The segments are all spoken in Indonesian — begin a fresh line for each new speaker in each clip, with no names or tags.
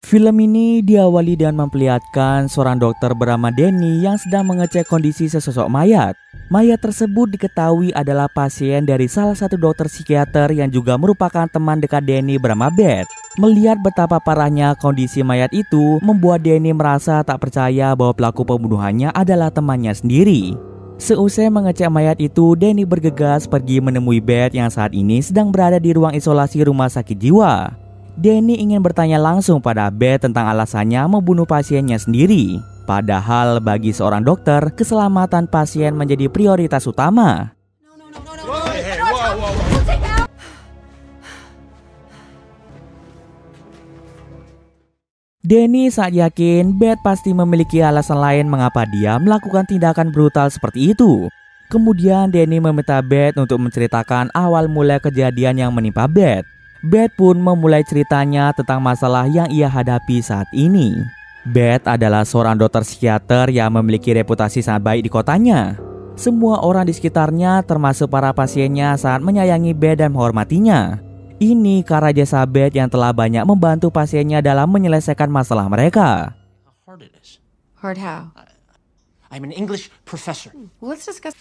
Film ini diawali dengan memperlihatkan seorang dokter bernama Danny yang sedang mengecek kondisi sesosok mayat. Mayat tersebut diketahui adalah pasien dari salah satu dokter psikiater yang juga merupakan teman dekat Danny bernama Beth. Melihat betapa parahnya kondisi mayat itu, membuat Danny merasa tak percaya bahwa pelaku pembunuhannya adalah temannya sendiri. Seusai mengecek mayat itu, Danny bergegas pergi menemui Beth yang saat ini sedang berada di ruang isolasi rumah sakit jiwa. Danny ingin bertanya langsung pada Beth tentang alasannya membunuh pasiennya sendiri. Padahal bagi seorang dokter, keselamatan pasien menjadi prioritas utama. Danny sangat yakin Beth pasti memiliki alasan lain mengapa dia melakukan tindakan brutal seperti itu. Kemudian Danny meminta Beth untuk menceritakan awal mula kejadian yang menimpa Beth. Beth pun memulai ceritanya tentang masalah yang ia hadapi saat ini. Beth adalah seorang dokter psikiater yang memiliki reputasi sangat baik di kotanya. Semua orang di sekitarnya termasuk para pasiennya sangat menyayangi Beth dan menghormatinya. Ini karena jasa Beth yang telah banyak membantu pasiennya dalam menyelesaikan masalah mereka.
Hard how?
I'm an English professor.
Let's discuss.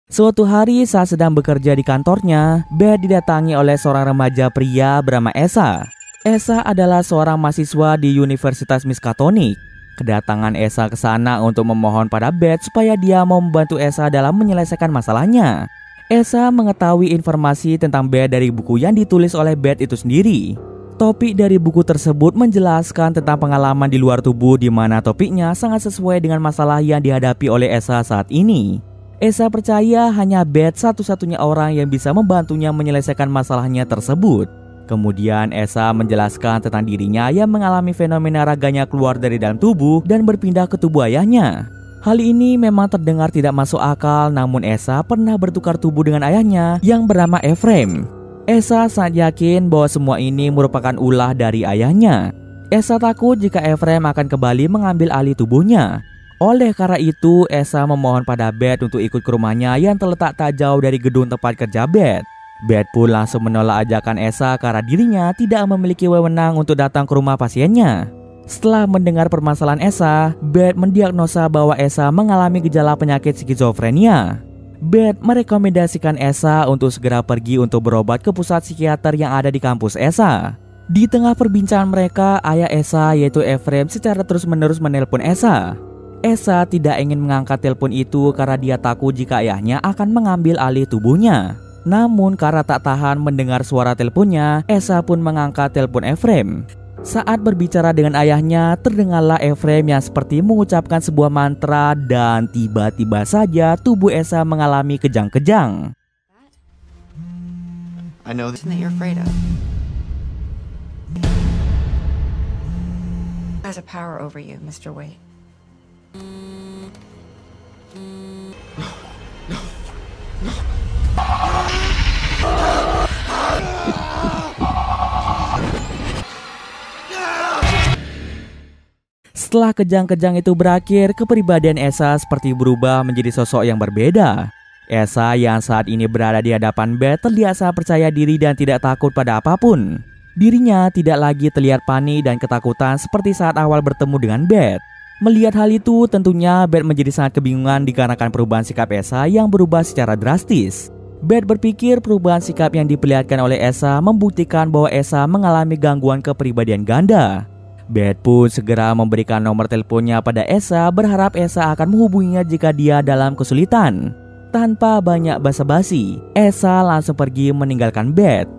Suatu hari saat sedang bekerja di kantornya, Beth didatangi oleh seorang remaja pria bernama Esa. Esa adalah seorang mahasiswa di Universitas Miskatonic. Kedatangan Esa ke sana untuk memohon pada Beth supaya dia mau membantu Esa dalam menyelesaikan masalahnya. Esa mengetahui informasi tentang Beth dari buku yang ditulis oleh Beth itu sendiri. Topik dari buku tersebut menjelaskan tentang pengalaman di luar tubuh di mana topiknya sangat sesuai dengan masalah yang dihadapi oleh Esa saat ini. Esa percaya hanya Beth satu-satunya orang yang bisa membantunya menyelesaikan masalahnya tersebut. Kemudian Esa menjelaskan tentang dirinya yang mengalami fenomena raganya keluar dari dalam tubuh dan berpindah ke tubuh ayahnya. Hal ini memang terdengar tidak masuk akal, namun Esa pernah bertukar tubuh dengan ayahnya yang bernama Ephraim. Esa sangat yakin bahwa semua ini merupakan ulah dari ayahnya. Esa takut jika Ephraim akan kembali mengambil alih tubuhnya. Oleh karena itu, Esa memohon pada Beth untuk ikut ke rumahnya yang terletak tak jauh dari gedung tempat kerja Beth. Beth pun langsung menolak ajakan Esa karena dirinya tidak memiliki wewenang untuk datang ke rumah pasiennya. Setelah mendengar permasalahan Esa, Beth mendiagnosa bahwa Esa mengalami gejala penyakit skizofrenia. Beth merekomendasikan Esa untuk segera pergi untuk berobat ke pusat psikiater yang ada di kampus Esa. Di tengah perbincangan mereka, ayah Esa yaitu Ephraim secara terus-menerus menelpon Esa. Esa tidak ingin mengangkat telepon itu karena dia takut jika ayahnya akan mengambil alih tubuhnya. Namun karena tak tahan mendengar suara teleponnya, Esa pun mengangkat telepon Ephraim. Saat berbicara dengan ayahnya, terdengarlah Ephraim yang seperti mengucapkan sebuah mantra dan tiba-tiba saja tubuh Esa mengalami kejang-kejang.
I know that you're afraid of. Has a power over you, Mr. Wade.
Setelah kejang-kejang itu berakhir, kepribadian Esa seperti berubah menjadi sosok yang berbeda. Esa yang saat ini berada di hadapan Beth terlihat sangat percaya diri dan tidak takut pada apapun. Dirinya tidak lagi terlihat panik dan ketakutan seperti saat awal bertemu dengan Beth. Melihat hal itu, tentunya Beth menjadi sangat kebingungan dikarenakan perubahan sikap Esa yang berubah secara drastis. Beth berpikir perubahan sikap yang diperlihatkan oleh Esa membuktikan bahwa Esa mengalami gangguan kepribadian ganda. Beth pun segera memberikan nomor teleponnya pada Esa, berharap Esa akan menghubunginya jika dia dalam kesulitan. Tanpa banyak basa-basi, Esa langsung pergi meninggalkan Beth.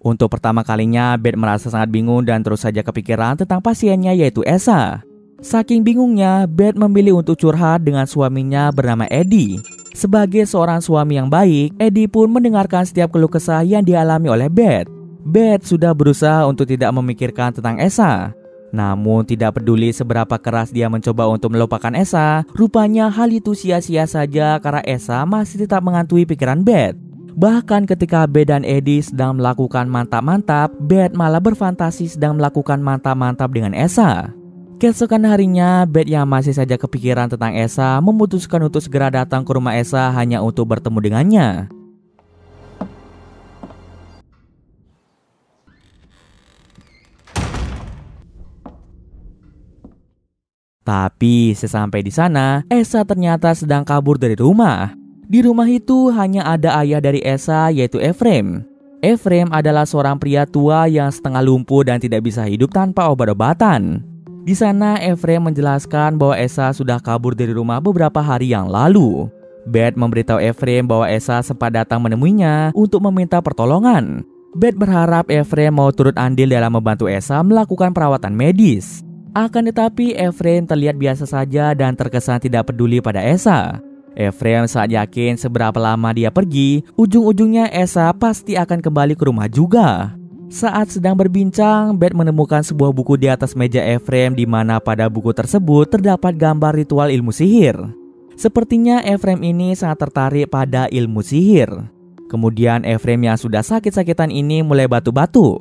Untuk pertama kalinya, Beth merasa sangat bingung dan terus saja kepikiran tentang pasiennya yaitu Esa. Saking bingungnya, Beth memilih untuk curhat dengan suaminya bernama Eddie. Sebagai seorang suami yang baik, Eddie pun mendengarkan setiap keluh kesah yang dialami oleh Beth. Beth sudah berusaha untuk tidak memikirkan tentang Esa. Namun tidak peduli seberapa keras dia mencoba untuk melupakan Esa, rupanya hal itu sia-sia saja karena Esa masih tetap menghantui pikiran Beth. Bahkan ketika Beth dan Eddie sedang melakukan mantap-mantap, Beth malah berfantasi sedang melakukan mantap-mantap dengan Esa. Keesokan harinya, Beth yang masih saja kepikiran tentang Esa memutuskan untuk segera datang ke rumah Esa hanya untuk bertemu dengannya. Tapi sesampai di sana, Esa ternyata sedang kabur dari rumah. Di rumah itu hanya ada ayah dari Esa, yaitu Ephraim. Ephraim adalah seorang pria tua yang setengah lumpuh dan tidak bisa hidup tanpa obat-obatan. Di sana Ephraim menjelaskan bahwa Esa sudah kabur dari rumah beberapa hari yang lalu. Beth memberitahu Ephraim bahwa Esa sempat datang menemuinya untuk meminta pertolongan. Beth berharap Ephraim mau turut andil dalam membantu Esa melakukan perawatan medis. Akan tetapi Ephraim terlihat biasa saja dan terkesan tidak peduli pada Esa. Ephraim sangat yakin seberapa lama dia pergi, ujung-ujungnya Esa pasti akan kembali ke rumah juga. Saat sedang berbincang, Beth menemukan sebuah buku di atas meja Ephraim di mana pada buku tersebut terdapat gambar ritual ilmu sihir. Sepertinya Ephraim ini sangat tertarik pada ilmu sihir. Kemudian Ephraim yang sudah sakit-sakitan ini mulai batu-batu.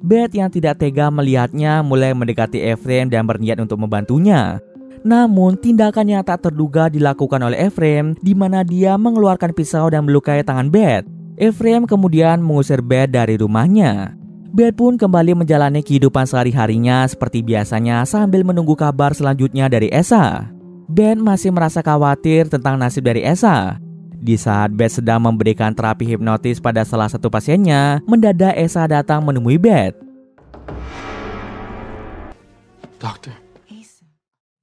Beth yang tidak tega melihatnya mulai mendekati Ephraim dan berniat untuk membantunya. Namun tindakan yang tak terduga dilakukan oleh Ephraim di mana dia mengeluarkan pisau dan melukai tangan Beth. Ephraim kemudian mengusir Beth dari rumahnya. Beth pun kembali menjalani kehidupan sehari-harinya seperti biasanya sambil menunggu kabar selanjutnya dari Esa. Beth masih merasa khawatir tentang nasib dari Esa. Di saat Beth sedang memberikan terapi hipnotis pada salah satu pasiennya, mendadak Esa datang menemui Beth.
Doctor.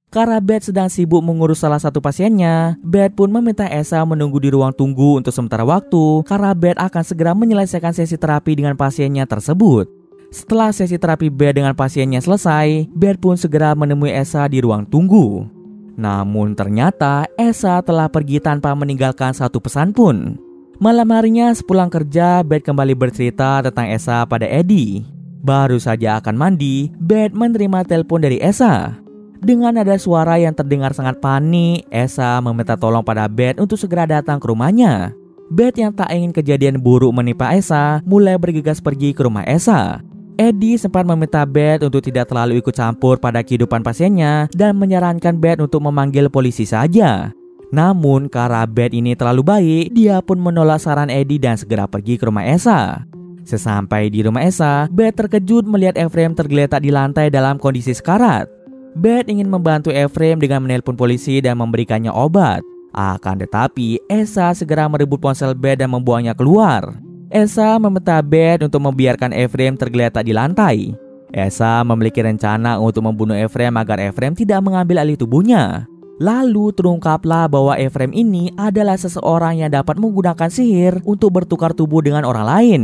Karena Beth sedang sibuk mengurus salah satu pasiennya, Beth pun meminta Esa menunggu di ruang tunggu untuk sementara waktu karena Beth akan segera menyelesaikan sesi terapi dengan pasiennya tersebut. Setelah sesi terapi Beth dengan pasiennya selesai, Beth pun segera menemui Esa di ruang tunggu. Namun ternyata Esa telah pergi tanpa meninggalkan satu pesan pun. Malam harinya sepulang kerja, Beth kembali bercerita tentang Esa pada Eddie. Baru saja akan mandi, Beth menerima telepon dari Esa. Dengan nada suara yang terdengar sangat panik, Esa meminta tolong pada Beth untuk segera datang ke rumahnya. Beth yang tak ingin kejadian buruk menimpa Esa mulai bergegas pergi ke rumah Esa. Eddie sempat meminta Beth untuk tidak terlalu ikut campur pada kehidupan pasiennya dan menyarankan Beth untuk memanggil polisi saja. Namun karena Beth ini terlalu baik, dia pun menolak saran Eddie dan segera pergi ke rumah Esa. Sesampai di rumah Esa, Beth terkejut melihat Ephraim tergeletak di lantai dalam kondisi sekarat. Beth ingin membantu Ephraim dengan menelpon polisi dan memberikannya obat. Akan tetapi, Esa segera merebut ponsel Beth dan membuangnya keluar. Esa meminta Beth untuk membiarkan Ephraim tergeletak di lantai. Esa memiliki rencana untuk membunuh Ephraim agar Ephraim tidak mengambil alih tubuhnya. Lalu terungkaplah bahwa Ephraim ini adalah seseorang yang dapat menggunakan sihir untuk bertukar tubuh dengan orang lain.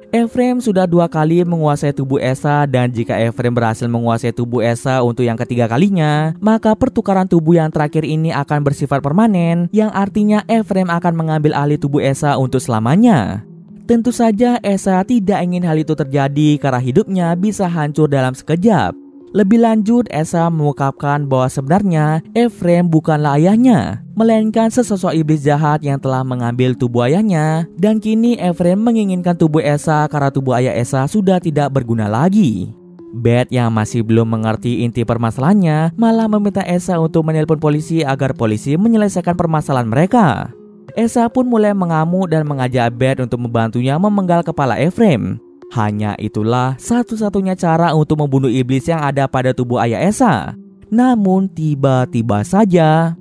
Ephraim sudah 2 kali menguasai tubuh Esa dan jika Ephraim berhasil menguasai tubuh Esa untuk yang ketiga kalinya, maka pertukaran tubuh yang terakhir ini akan bersifat permanen, yang artinya Ephraim akan mengambil alih tubuh Esa untuk selamanya. Tentu saja Esa tidak ingin hal itu terjadi karena hidupnya bisa hancur dalam sekejap. Lebih lanjut, Esa mengungkapkan bahwa sebenarnya Ephraim bukanlah ayahnya, melainkan sesosok iblis jahat yang telah mengambil tubuh ayahnya, dan kini Ephraim menginginkan tubuh Esa karena tubuh ayah Esa sudah tidak berguna lagi. Beth yang masih belum mengerti inti permasalahannya malah meminta Esa untuk menelpon polisi agar polisi menyelesaikan permasalahan mereka. Esa pun mulai mengamuk dan mengajak Beth untuk membantunya memenggal kepala Ephraim. Hanya itulah satu-satunya cara untuk membunuh iblis yang ada pada tubuh ayah Esa. Namun tiba-tiba saja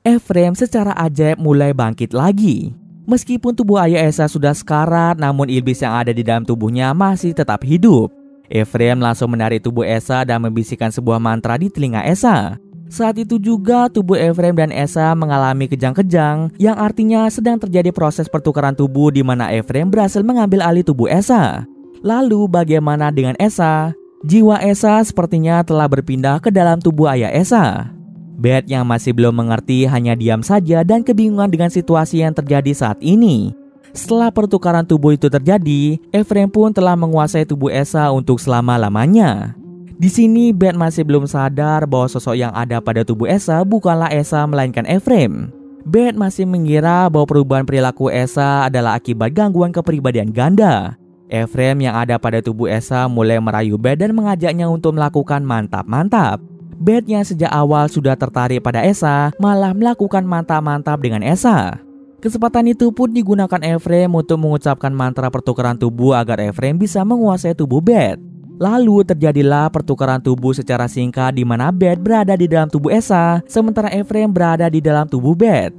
Ephraim secara ajaib mulai bangkit lagi. Meskipun tubuh ayah Esa sudah sekarat, namun iblis yang ada di dalam tubuhnya masih tetap hidup. Ephraim langsung menarik tubuh Esa dan membisikkan sebuah mantra di telinga Esa. Saat itu juga tubuh Ephraim dan Esa mengalami kejang-kejang, yang artinya sedang terjadi proses pertukaran tubuh di mana Ephraim berhasil mengambil alih tubuh Esa. Lalu bagaimana dengan Esa? Jiwa Esa sepertinya telah berpindah ke dalam tubuh ayah Esa. Beth yang masih belum mengerti hanya diam saja dan kebingungan dengan situasi yang terjadi saat ini. Setelah pertukaran tubuh itu terjadi, Ephraim pun telah menguasai tubuh Esa untuk selama-lamanya. Di sini Beth masih belum sadar bahwa sosok yang ada pada tubuh Esa bukanlah Esa melainkan Ephraim. Beth masih mengira bahwa perubahan perilaku Esa adalah akibat gangguan kepribadian ganda. Ephraim yang ada pada tubuh Esa mulai merayu Beth dan mengajaknya untuk melakukan mantap-mantap. Beth yang sejak awal sudah tertarik pada Esa malah melakukan mantap-mantap dengan Esa. Kesempatan itu pun digunakan Ephraim untuk mengucapkan mantra pertukaran tubuh agar Ephraim bisa menguasai tubuh Beth. Lalu terjadilah pertukaran tubuh secara singkat di mana Beth berada di dalam tubuh Esa, sementara Ephraim berada di dalam tubuh Beth.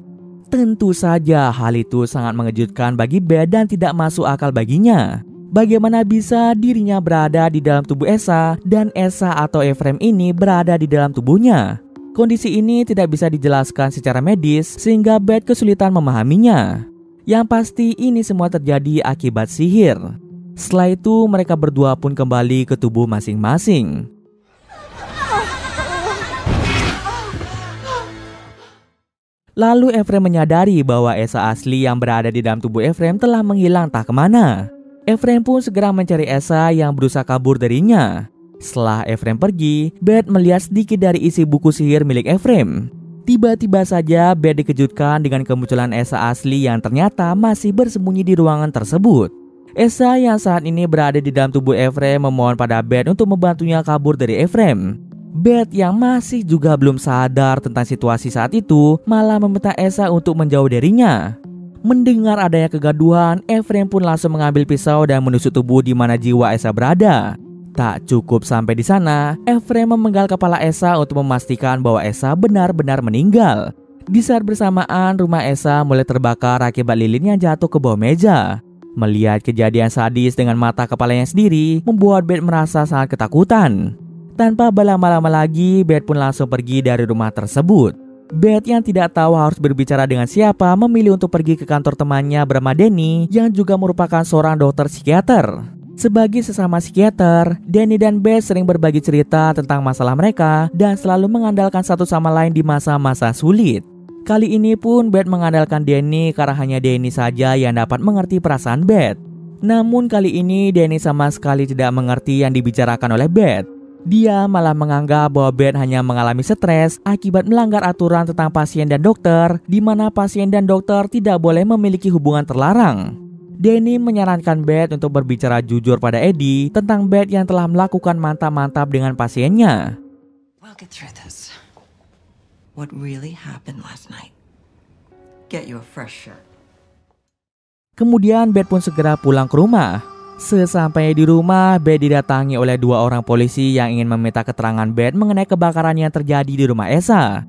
Tentu saja hal itu sangat mengejutkan bagi Beth dan tidak masuk akal baginya. Bagaimana bisa dirinya berada di dalam tubuh Esa dan Esa atau Ephraim ini berada di dalam tubuhnya? Kondisi ini tidak bisa dijelaskan secara medis sehingga Beth kesulitan memahaminya. Yang pasti ini semua terjadi akibat sihir. Setelah itu mereka berdua pun kembali ke tubuh masing-masing. Lalu Ephraim menyadari bahwa Esa asli yang berada di dalam tubuh Ephraim telah menghilang tak kemana. Ephraim pun segera mencari Esa yang berusaha kabur darinya. Setelah Ephraim pergi, Beth melihat sedikit dari isi buku sihir milik Ephraim. Tiba-tiba saja Beth dikejutkan dengan kemunculan Esa asli yang ternyata masih bersembunyi di ruangan tersebut. Esa yang saat ini berada di dalam tubuh Ephraim memohon pada Beth untuk membantunya kabur dari Ephraim. Beth yang masih juga belum sadar tentang situasi saat itu malah meminta Esa untuk menjauh darinya. Mendengar adanya kegaduhan, Ephraim pun langsung mengambil pisau dan menusuk tubuh di mana jiwa Esa berada. Tak cukup sampai di sana, Ephraim memenggal kepala Esa untuk memastikan bahwa Esa benar-benar meninggal. Di saat bersamaan, rumah Esa mulai terbakar akibat lilin yang jatuh ke bawah meja. Melihat kejadian sadis dengan mata kepalanya sendiri, membuat Beth merasa sangat ketakutan. Tanpa berlama-lama lagi, Beth pun langsung pergi dari rumah tersebut. Beth yang tidak tahu harus berbicara dengan siapa memilih untuk pergi ke kantor temannya bernama Danny yang juga merupakan seorang dokter psikiater. Sebagai sesama psikiater, Danny dan Beth sering berbagi cerita tentang masalah mereka dan selalu mengandalkan satu sama lain di masa-masa sulit. Kali ini pun Beth mengandalkan Danny karena hanya Danny saja yang dapat mengerti perasaan Beth. Namun kali ini Danny sama sekali tidak mengerti yang dibicarakan oleh Beth. Dia malah menganggap bahwa Beth hanya mengalami stres akibat melanggar aturan tentang pasien dan dokter, di mana pasien dan dokter tidak boleh memiliki hubungan terlarang. Danny menyarankan Beth untuk berbicara jujur pada Eddie tentang Beth yang telah melakukan mantap-mantap dengan pasiennya.
We'll get through this. What really happened last night? Get you a fresh shirt.
Kemudian Beth pun segera pulang ke rumah. Sesampainya di rumah, Beth didatangi oleh dua orang polisi yang ingin meminta keterangan Beth mengenai kebakaran yang terjadi di rumah Esa.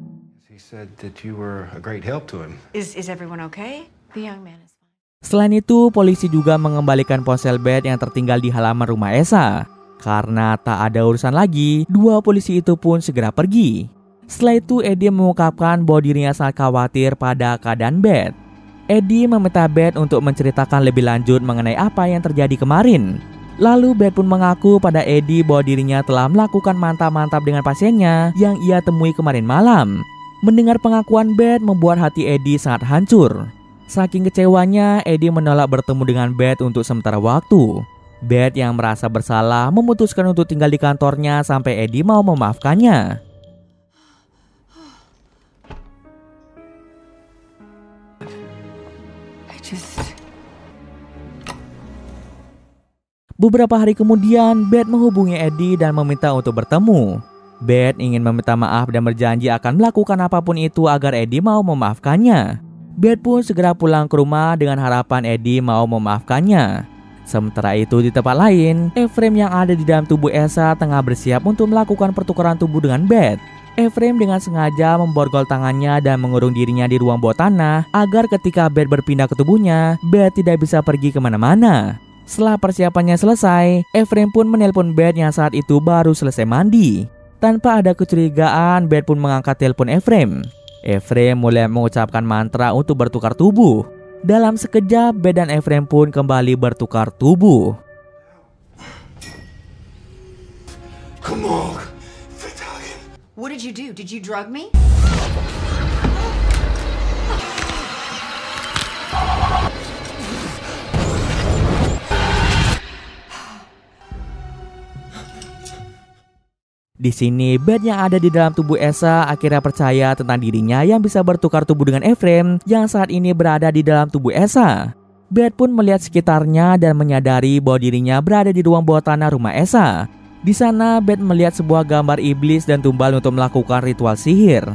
He said that you were a great help to him.
Is everyone okay? The young man is fine.
Selain itu, polisi juga mengembalikan ponsel Beth yang tertinggal di halaman rumah Esa. Karena tak ada urusan lagi, dua polisi itu pun segera pergi. Setelah itu, Eddie mengungkapkan bahwa dirinya sangat khawatir pada keadaan Beth. Eddie meminta Beth untuk menceritakan lebih lanjut mengenai apa yang terjadi kemarin. Lalu Beth pun mengaku pada Eddie bahwa dirinya telah melakukan mantap-mantap dengan pasiennya yang ia temui kemarin malam. Mendengar pengakuan Beth membuat hati Eddie sangat hancur. Saking kecewanya, Eddie menolak bertemu dengan Beth untuk sementara waktu. Beth yang merasa bersalah memutuskan untuk tinggal di kantornya sampai Eddie mau memaafkannya. Beberapa hari kemudian, Beth menghubungi Eddie dan meminta untuk bertemu. Beth ingin meminta maaf dan berjanji akan melakukan apapun itu agar Eddie mau memaafkannya. Beth pun segera pulang ke rumah dengan harapan Eddie mau memaafkannya. Sementara itu di tempat lain, Ephraim yang ada di dalam tubuh Esa tengah bersiap untuk melakukan pertukaran tubuh dengan Beth. Ephraim dengan sengaja memborgol tangannya dan mengurung dirinya di ruang bawah tanah agar ketika Beth berpindah ke tubuhnya, Beth tidak bisa pergi kemana-mana. Setelah persiapannya selesai, Ephraim pun menelpon Beth yang saat itu baru selesai mandi. Tanpa ada kecurigaan, Beth pun mengangkat telepon Ephraim. Ephraim mulai mengucapkan mantra untuk bertukar tubuh. Dalam sekejap, Beth dan Ephraim pun kembali bertukar tubuh.
Come on.
What did you do? Did you drug me?
Di sini, Beth yang ada di dalam tubuh Esa akhirnya percaya tentang dirinya yang bisa bertukar tubuh dengan Ephraim yang saat ini berada di dalam tubuh Esa. Beth pun melihat sekitarnya dan menyadari bahwa dirinya berada di ruang bawah tanah rumah Esa. Di sana, Beth melihat sebuah gambar iblis dan tumbal untuk melakukan ritual sihir.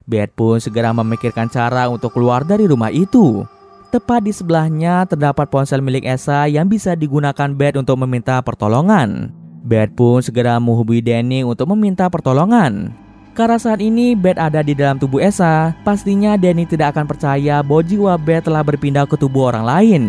Beth pun segera memikirkan cara untuk keluar dari rumah itu. Tepat di sebelahnya terdapat ponsel milik Esa yang bisa digunakan Beth untuk meminta pertolongan. Beth pun segera menghubungi Danny untuk meminta pertolongan. Karena saat ini Beth ada di dalam tubuh Esa, pastinya Danny tidak akan percaya bahwa jiwa Beth telah berpindah ke tubuh orang lain.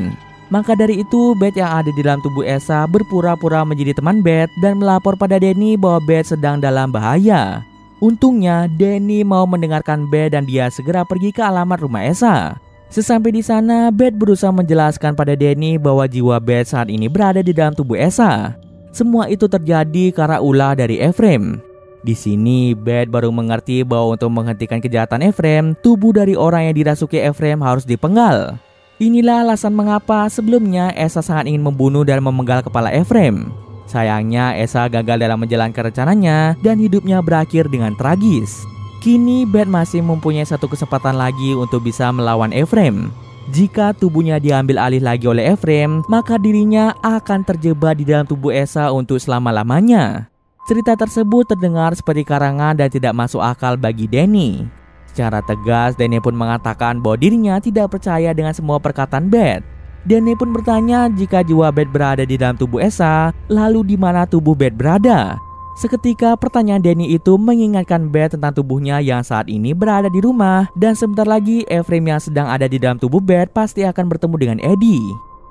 Maka dari itu, Beth yang ada di dalam tubuh Esa berpura-pura menjadi teman Beth dan melapor pada Danny bahwa Beth sedang dalam bahaya. Untungnya, Danny mau mendengarkan Beth dan dia segera pergi ke alamat rumah Esa. Sesampai di sana, Beth berusaha menjelaskan pada Danny bahwa jiwa Beth saat ini berada di dalam tubuh Esa. Semua itu terjadi karena ulah dari Ephraim. Di sini, Beth baru mengerti bahwa untuk menghentikan kejahatan Ephraim, tubuh dari orang yang dirasuki Ephraim harus dipenggal. Inilah alasan mengapa sebelumnya Esa sangat ingin membunuh dan memenggal kepala Ephraim. Sayangnya Esa gagal dalam menjalankan rencananya dan hidupnya berakhir dengan tragis. Kini Beth masih mempunyai satu kesempatan lagi untuk bisa melawan Ephraim. Jika tubuhnya diambil alih lagi oleh Ephraim, maka dirinya akan terjebak di dalam tubuh Esa untuk selama-lamanya. Cerita tersebut terdengar seperti karangan dan tidak masuk akal bagi Danny. Secara tegas, Danny pun mengatakan bahwa dirinya tidak percaya dengan semua perkataan Beth. Danny pun bertanya jika jiwa Beth berada di dalam tubuh Esa, lalu di mana tubuh Beth berada? Seketika pertanyaan Danny itu mengingatkan Beth tentang tubuhnya yang saat ini berada di rumah, dan sebentar lagi Ephraim yang sedang ada di dalam tubuh Beth pasti akan bertemu dengan Eddie.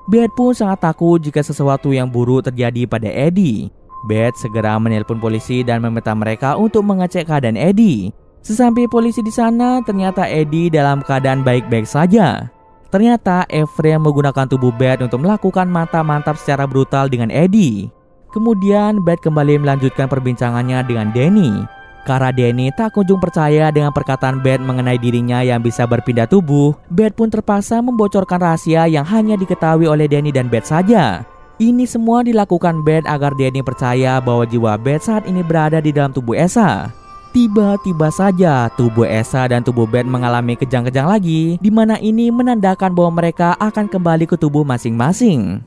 Beth pun sangat takut jika sesuatu yang buruk terjadi pada Eddie. Beth segera menelpon polisi dan meminta mereka untuk mengecek keadaan Eddie. Sesampai polisi di sana, ternyata Eddie dalam keadaan baik-baik saja. Ternyata Ephraim menggunakan tubuh Beth untuk melakukan mantap-mantap secara brutal dengan Eddie. Kemudian Beth kembali melanjutkan perbincangannya dengan Danny. Karena Danny tak kunjung percaya dengan perkataan Beth mengenai dirinya yang bisa berpindah tubuh, Beth pun terpaksa membocorkan rahasia yang hanya diketahui oleh Danny dan Beth saja. Ini semua dilakukan Beth agar Danny percaya bahwa jiwa Beth saat ini berada di dalam tubuh Esa. Tiba-tiba saja tubuh Esa dan tubuh Beth mengalami kejang-kejang lagi, di mana ini menandakan bahwa mereka akan kembali ke tubuh masing-masing.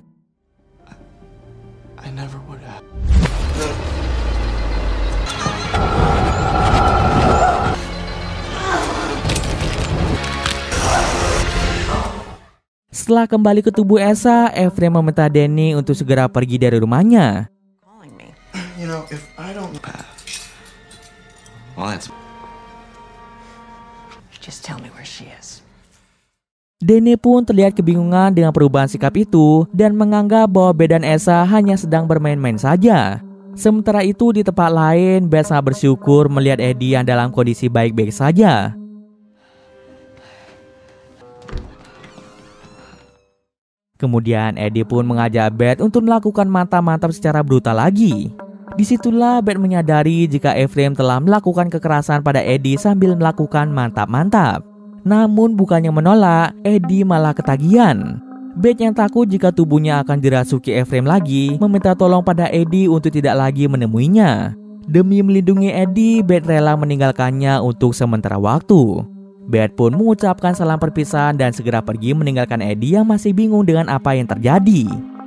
I never would have.
Setelah kembali ke tubuh Esa, Ephraim meminta Danny untuk segera pergi dari rumahnya.
Calling me.
You know, if I don't...
Well, that's...
Just tell me where she is.
Danny pun terlihat kebingungan dengan perubahan sikap itu dan menganggap bahwa Beth dan Esa hanya sedang bermain-main saja. Sementara itu di tempat lain, Beth sangat bersyukur melihat Eddie yang dalam kondisi baik-baik saja. Kemudian Eddie pun mengajak Beth untuk melakukan mantap-mantap secara brutal lagi. Disitulah Beth menyadari jika Ephraim telah melakukan kekerasan pada Eddie sambil melakukan mantap-mantap. Namun bukannya menolak, Eddie malah ketagihan. Beth yang takut jika tubuhnya akan dirasuki Ephraim lagi, meminta tolong pada Eddie untuk tidak lagi menemuinya. Demi melindungi Eddie, Beth rela meninggalkannya untuk sementara waktu. Beth pun mengucapkan salam perpisahan dan segera pergi meninggalkan Eddie yang masih bingung dengan apa yang terjadi.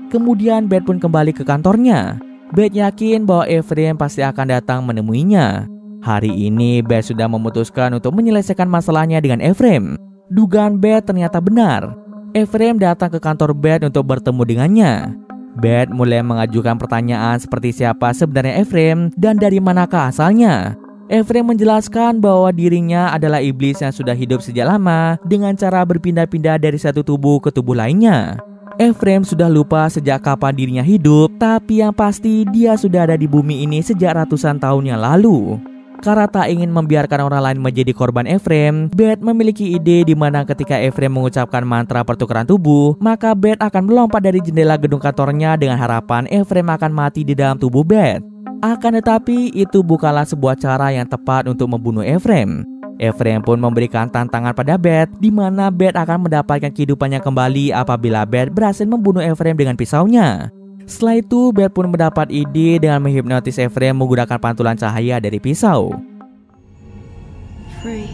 Kemudian Beth pun kembali ke kantornya. Beth yakin bahwa Ephraim pasti akan datang menemuinya. Hari ini Beth sudah memutuskan untuk menyelesaikan masalahnya dengan Ephraim. Dugaan Beth ternyata benar. Ephraim datang ke kantor Beth untuk bertemu dengannya. Beth mulai mengajukan pertanyaan seperti siapa sebenarnya Ephraim dan dari manakah asalnya. Ephraim menjelaskan bahwa dirinya adalah iblis yang sudah hidup sejak lama dengan cara berpindah-pindah dari satu tubuh ke tubuh lainnya. Ephraim sudah lupa sejak kapan dirinya hidup, tapi yang pasti dia sudah ada di bumi ini sejak ratusan tahun yang lalu. Karena tak ingin membiarkan orang lain menjadi korban Ephraim, Beth memiliki ide di mana ketika Ephraim mengucapkan mantra pertukaran tubuh, maka Beth akan melompat dari jendela gedung kantornya dengan harapan Ephraim akan mati di dalam tubuh Beth. Akan tetapi itu bukanlah sebuah cara yang tepat untuk membunuh Ephraim. Ephraim pun memberikan tantangan pada Beth, di mana Beth akan mendapatkan kehidupannya kembali apabila Beth berhasil membunuh Ephraim dengan pisaunya. Setelah itu, Beth pun mendapat ide dengan menghipnotis Ephraim menggunakan pantulan cahaya dari pisau.
Free.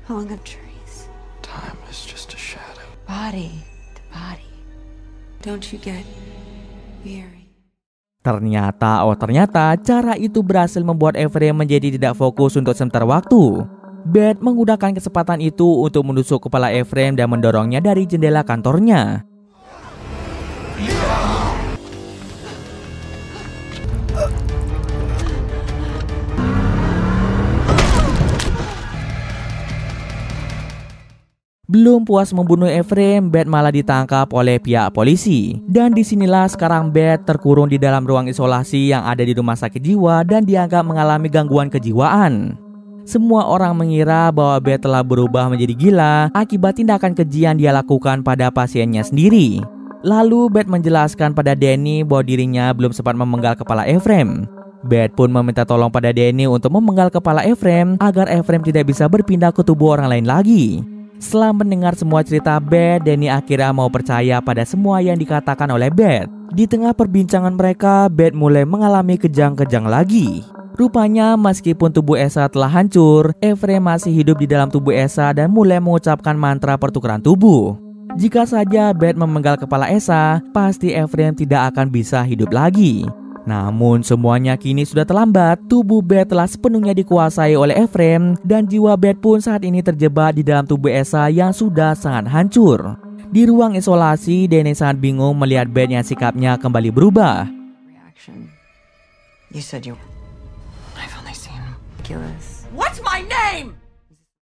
Among the trees.
Time is just a shadow.
Body to body. Don't you get weary?
Ternyata cara itu berhasil membuat Ephraim menjadi tidak fokus untuk sementara waktu. Beth menggunakan kesempatan itu untuk menusuk kepala Ephraim dan mendorongnya dari jendela kantornya. Belum puas membunuh Ephraim, Beth malah ditangkap oleh pihak polisi. Dan disinilah sekarang Beth terkurung di dalam ruang isolasi yang ada di rumah sakit jiwa dan dianggap mengalami gangguan kejiwaan. Semua orang mengira bahwa Beth telah berubah menjadi gila akibat tindakan keji yang dia lakukan pada pasiennya sendiri. Lalu Beth menjelaskan pada Danny bahwa dirinya belum sempat memenggal kepala Ephraim. Beth pun meminta tolong pada Danny untuk memenggal kepala Ephraim agar Ephraim tidak bisa berpindah ke tubuh orang lain lagi. Setelah mendengar semua cerita Beth, Danny akhirnya mau percaya pada semua yang dikatakan oleh Beth. Di tengah perbincangan mereka, Beth mulai mengalami kejang-kejang lagi. Rupanya meskipun tubuh Esa telah hancur, Ephraim masih hidup di dalam tubuh Esa dan mulai mengucapkan mantra pertukaran tubuh. Jika saja Beth memenggal kepala Esa, pasti Ephraim tidak akan bisa hidup lagi. Namun semuanya kini sudah terlambat. Tubuh Beth telah sepenuhnya dikuasai oleh Ephraim dan jiwa Beth pun saat ini terjebak di dalam tubuh Esa yang sudah sangat hancur. Di ruang isolasi, Danny sangat bingung melihat Beth yang sikapnya kembali berubah.
Reaction. You said you. I've only seen ridiculous. What's my name?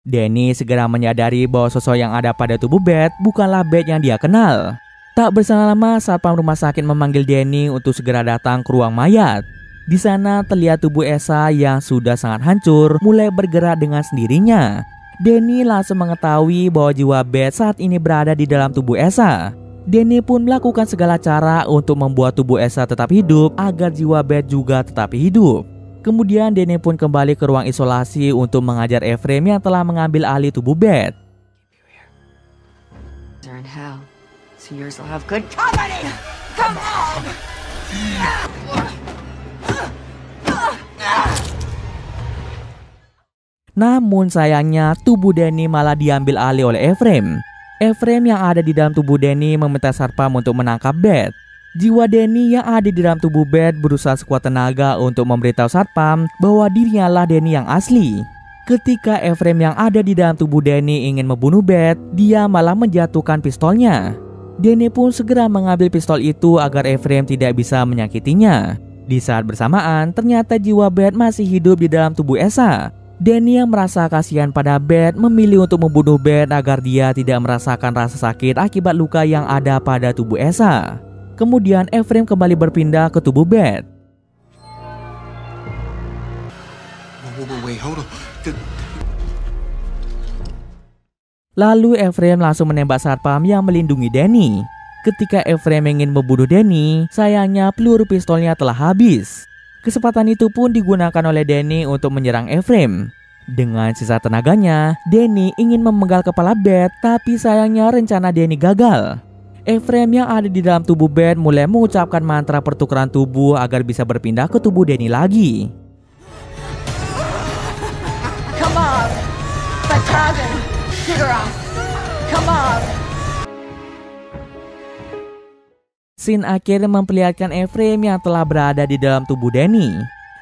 Danny segera menyadari bahwa sosok yang ada pada tubuh Beth bukanlah Beth yang dia kenal. Tak berselang lama, satpam rumah sakit memanggil Danny untuk segera datang ke ruang mayat. Di sana terlihat tubuh Esa yang sudah sangat hancur mulai bergerak dengan sendirinya. Danny langsung mengetahui bahwa jiwa Beth saat ini berada di dalam tubuh Esa. Danny pun melakukan segala cara untuk membuat tubuh Esa tetap hidup agar jiwa Beth juga tetap hidup. Kemudian Danny pun kembali ke ruang isolasi untuk mengajar Ephraim yang telah mengambil alih tubuh Beth.
They're in hell. So yours will have good company. Come on.
Namun sayangnya tubuh Danny malah diambil alih oleh Ephraim. Ephraim yang ada di dalam tubuh Danny meminta satpam untuk menangkap Beth. Jiwa Danny yang ada di dalam tubuh Beth berusaha sekuat tenaga untuk memberitahu satpam bahwa dirinya lah Danny yang asli. Ketika Ephraim yang ada di dalam tubuh Danny ingin membunuh Beth, dia malah menjatuhkan pistolnya. Danny pun segera mengambil pistol itu agar Ephraim tidak bisa menyakitinya. Di saat bersamaan, ternyata jiwa Beth masih hidup di dalam tubuh Esa. Danny yang merasa kasihan pada Beth memilih untuk membunuh Beth agar dia tidak merasakan rasa sakit akibat luka yang ada pada tubuh Esa. Kemudian Ephraim kembali berpindah ke tubuh Beth.
Wait, hold on.
Lalu Ephraim langsung menembak satpam yang melindungi Danny. Ketika Ephraim ingin membunuh Danny, sayangnya peluru pistolnya telah habis. Kesempatan itu pun digunakan oleh Danny untuk menyerang Ephraim. Dengan sisa tenaganya, Danny ingin memenggal kepala Beth, tapi sayangnya rencana Danny gagal. Ephraim yang ada di dalam tubuh Beth mulai mengucapkan mantra pertukaran tubuh agar bisa berpindah ke tubuh Danny lagi.
Come on. Battalion. Get her off. Come on.
Scene akhir memperlihatkan Ephraim yang telah berada di dalam tubuh Danny.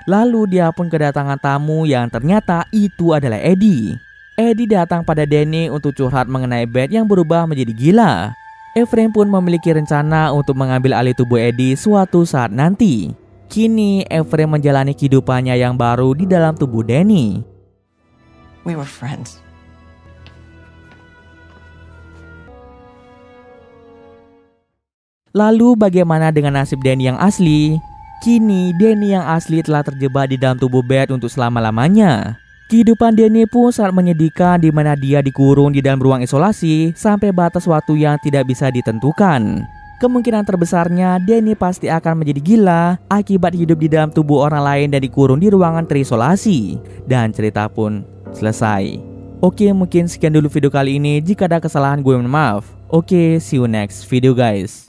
Lalu dia pun kedatangan tamu yang ternyata itu adalah Eddie. Eddie datang pada Danny untuk curhat mengenai Beth yang berubah menjadi gila. Ephraim pun memiliki rencana untuk mengambil alih tubuh Eddie suatu saat nanti. Kini Ephraim menjalani kehidupannya yang baru di dalam tubuh Danny.
We were friends.
Lalu bagaimana dengan nasib Danny yang asli? Kini Danny yang asli telah terjebak di dalam tubuh Beth untuk selama-lamanya. Kehidupan Danny pun sangat menyedihkan di mana dia dikurung di dalam ruang isolasi sampai batas waktu yang tidak bisa ditentukan. kemungkinan terbesarnya Danny pasti akan menjadi gila akibat hidup di dalam tubuh orang lain dan dikurung di ruangan terisolasi. Dan cerita pun selesai. Oke, mungkin sekian dulu video kali ini. Jika ada kesalahan gue mohon maaf. Oke, see you next video guys.